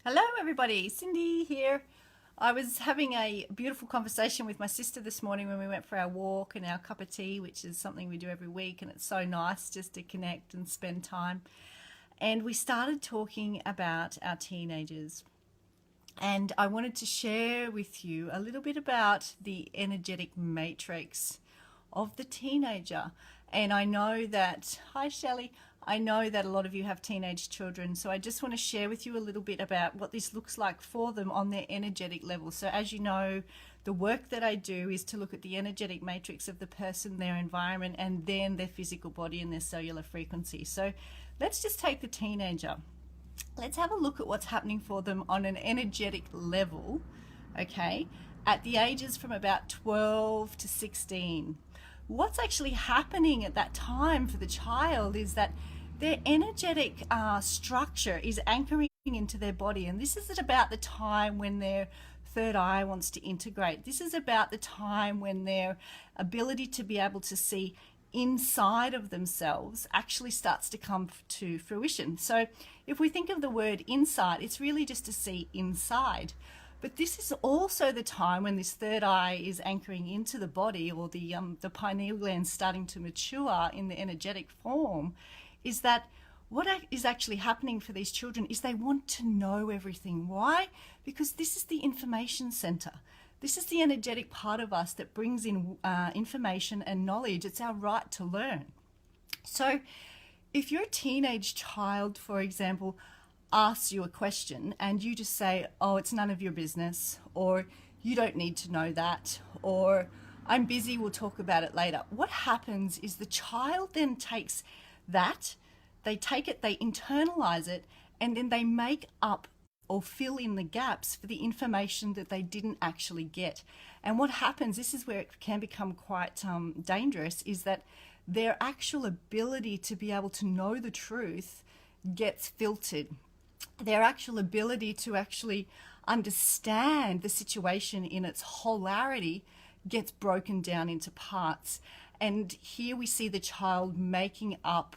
Hello, everybody. Cindy here. I was having a beautiful conversation with my sister this morning when we went for our walk and our cup of tea, which is something we do every week, and it's so nice just to connect and spend time. And we started talking about our teenagers. And I wanted to share with you a little bit about the energetic matrix of the teenager. And I know that, hi Shelley, I know that a lot of you have teenage children, so I just want to share with you a little bit about what this looks like for them on their energetic level. So, as you know, the work that I do is to look at the energetic matrix of the person, their environment, and then their physical body and their cellular frequency. So, let's just take the teenager. Let's have a look at what's happening for them on an energetic level, okay, at the ages from about 12 to 16. What's actually happening at that time for the child is that their energetic structure is anchoring into their body, and this is at about the time when their third eye wants to integrate. This is about the time when their ability to be able to see inside of themselves actually starts to come to fruition. So if we think of the word insight, it's really just to see inside. But this is also the time when this third eye is anchoring into the body, or the pineal gland starting to mature in the energetic form. Is that what is actually happening for these children is they want to know everything. Why? Because this is the information center. This is the energetic part of us that brings in information and knowledge. It's our right to learn. So if your teenage child, for example, asks you a question and you just say, oh, it's none of your business, or you don't need to know that, or I'm busy, we'll talk about it later. What happens is the child then takes that, they take it, they internalize it, and then they make up or fill in the gaps for the information that they didn't actually get. And what happens, this is where it can become quite dangerous, is that their actual ability to be able to know the truth gets filtered. Their actual ability to actually understand the situation in its wholelarity gets broken down into parts. And here we see the child making up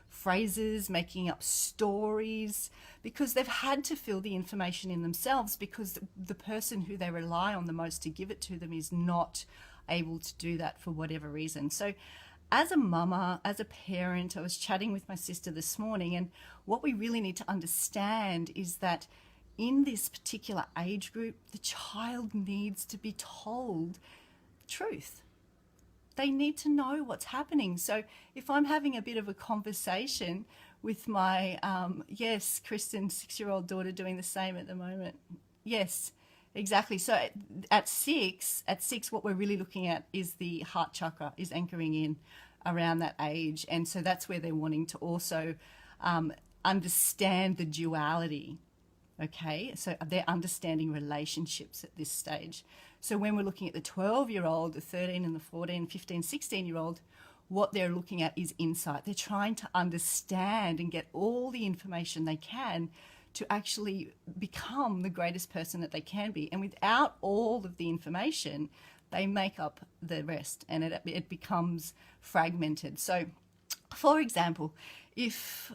phrases, making up stories, because they've had to fill the information in themselves, because the person who they rely on the most to give it to them is not able to do that for whatever reason. So as a mama, as a parent, I was chatting with my sister this morning, and what we really need to understand is that in this particular age group, the child needs to be told the truth. They need to know what's happening. So if I'm having a bit of a conversation with my, yes, Kristen, 6-year-old daughter doing the same at the moment. Yes, exactly. So at six, what we're really looking at is the heart chakra is anchoring in around that age. And so that's where they're wanting to also understand the duality. Okay, so they're understanding relationships at this stage. So when we're looking at the 12-year-old, the 13 and the 14, 15, 16-year-old, what they're looking at is insight. They're trying to understand and get all the information they can to actually become the greatest person that they can be. And without all of the information, they make up the rest, and it becomes fragmented. So, for example, if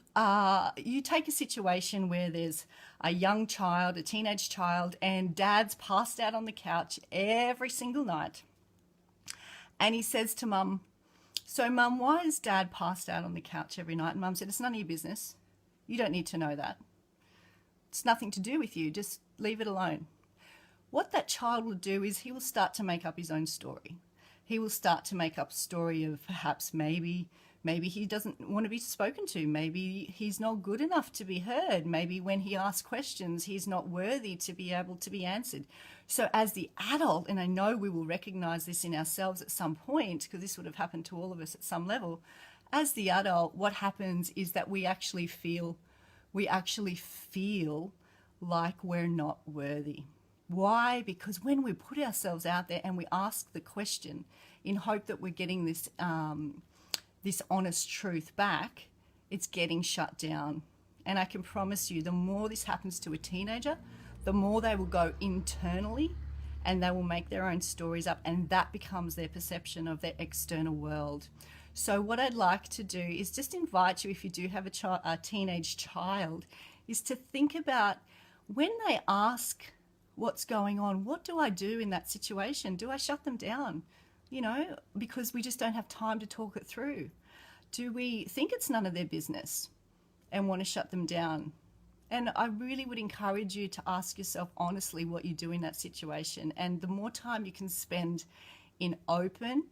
you take a situation where there's a young child, a teenage child, and dad's passed out on the couch every single night, and he says to mum, so mum, why is dad passed out on the couch every night? And mum said, it's none of your business. You don't need to know that. It's nothing to do with you. Just leave it alone. What that child will do is he will start to make up his own story. He will start to make up a story of perhaps maybe he doesn't want to be spoken to. Maybe he's not good enough to be heard. Maybe when he asks questions, he's not worthy to be able to be answered. So as the adult, and I know we will recognize this in ourselves at some point, because this would have happened to all of us at some level, as the adult, what happens is that we actually feel like we're not worthy. Why? Because when we put ourselves out there and we ask the question in hope that we're getting this this honest truth back, it's getting shut down. And I can promise you, the more this happens to a teenager, the more they will go internally and they will make their own stories up, and that becomes their perception of their external world. So what I'd like to do is just invite you, if you do have a teenage child, is to think about when they ask what's going on, what do I do in that situation? Do I shut them down? Because we just don't have time to talk it through. Do we think it's none of their business and want to shut them down? And I really would encourage you to ask yourself honestly what you do in that situation. And the more time you can spend in open,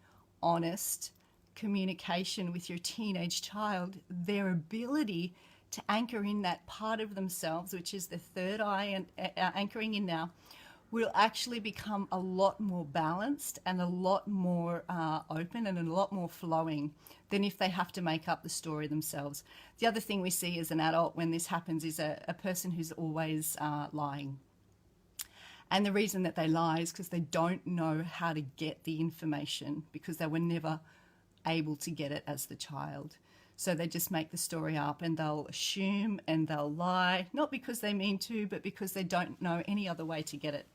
honest communication with your teenage child, their ability to anchor in that part of themselves, which is the third eye, and anchoring in now, will actually become a lot more balanced and a lot more open and a lot more flowing than if they have to make up the story themselves. The other thing we see as an adult when this happens is a person who's always lying. And the reason that they lie is because they don't know how to get the information, because they were never able to get it as the child. So they just make the story up and they'll assume and they'll lie, not because they mean to, but because they don't know any other way to get it.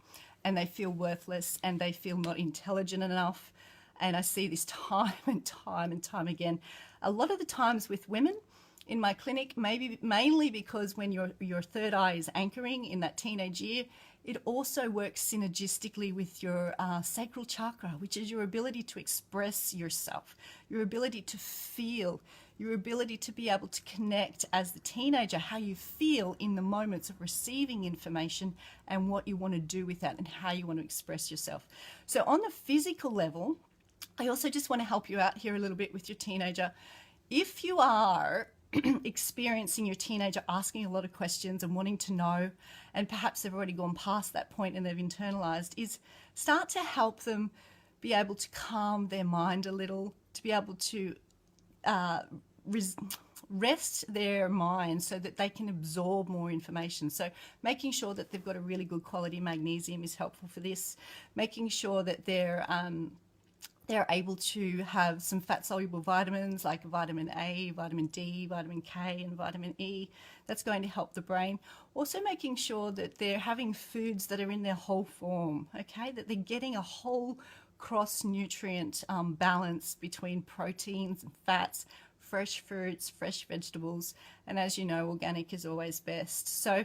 And they feel worthless and they feel not intelligent enough. And I see this time and time and time again. A lot of the times with women in my clinic, maybe mainly because when your third eye is anchoring in that teenage year, it also works synergistically with your sacral chakra, which is your ability to express yourself, your ability to feel, your ability to be able to connect as the teenager, how you feel in the moments of receiving information and what you want to do with that and how you want to express yourself. So on the physical level, I also just want to help you out here a little bit with your teenager. If you are experiencing your teenager asking a lot of questions and wanting to know, and perhaps they've already gone past that point and they've internalized, is start to help them be able to calm their mind a little, to be able to rest their mind so that they can absorb more information. So making sure that they've got a really good quality magnesium is helpful for this. Making sure that they're able to have some fat-soluble vitamins like vitamin A, vitamin D, vitamin K, and vitamin E. That's going to help the brain. Also making sure that they're having foods that are in their whole form, okay? That they're getting a whole cross-nutrient balance between proteins and fats, fresh fruits, fresh vegetables, and as you know, organic is always best. So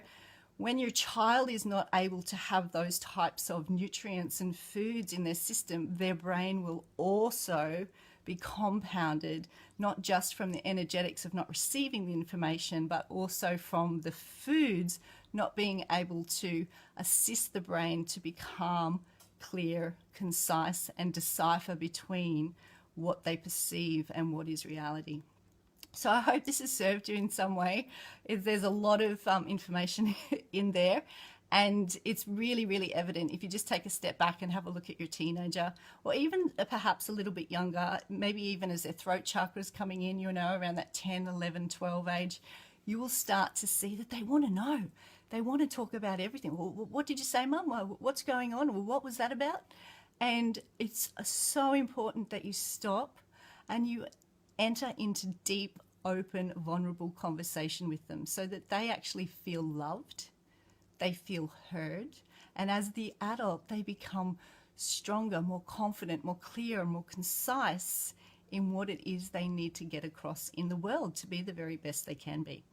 when your child is not able to have those types of nutrients and foods in their system, their brain will also be compounded, not just from the energetics of not receiving the information, but also from the foods not being able to assist the brain to be calm, clear, concise, and decipher between what they perceive and what is reality. So I hope this has served you in some way. There's a lot of information in there, and it's really, really evident if you just take a step back and have a look at your teenager, or even perhaps a little bit younger, maybe even as their throat chakra is coming in, around that 10, 11, 12 age, you will start to see that they want to know. They want to talk about everything. Well, what did you say, Mum? What's going on? Well, what was that about? And it's so important that you stop and you enter into deep, open, vulnerable conversation with them so that they actually feel loved, they feel heard, and as the adult, they become stronger, more confident, more clear, more concise in what it is they need to get across in the world to be the very best they can be.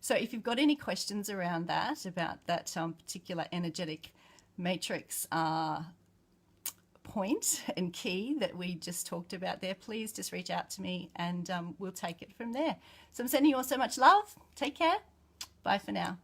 So if you've got any questions around that, about that particular energetic matrix point and key that we just talked about there, please just reach out to me and we'll take it from there. So I'm sending you all so much love. Take care. Bye for now.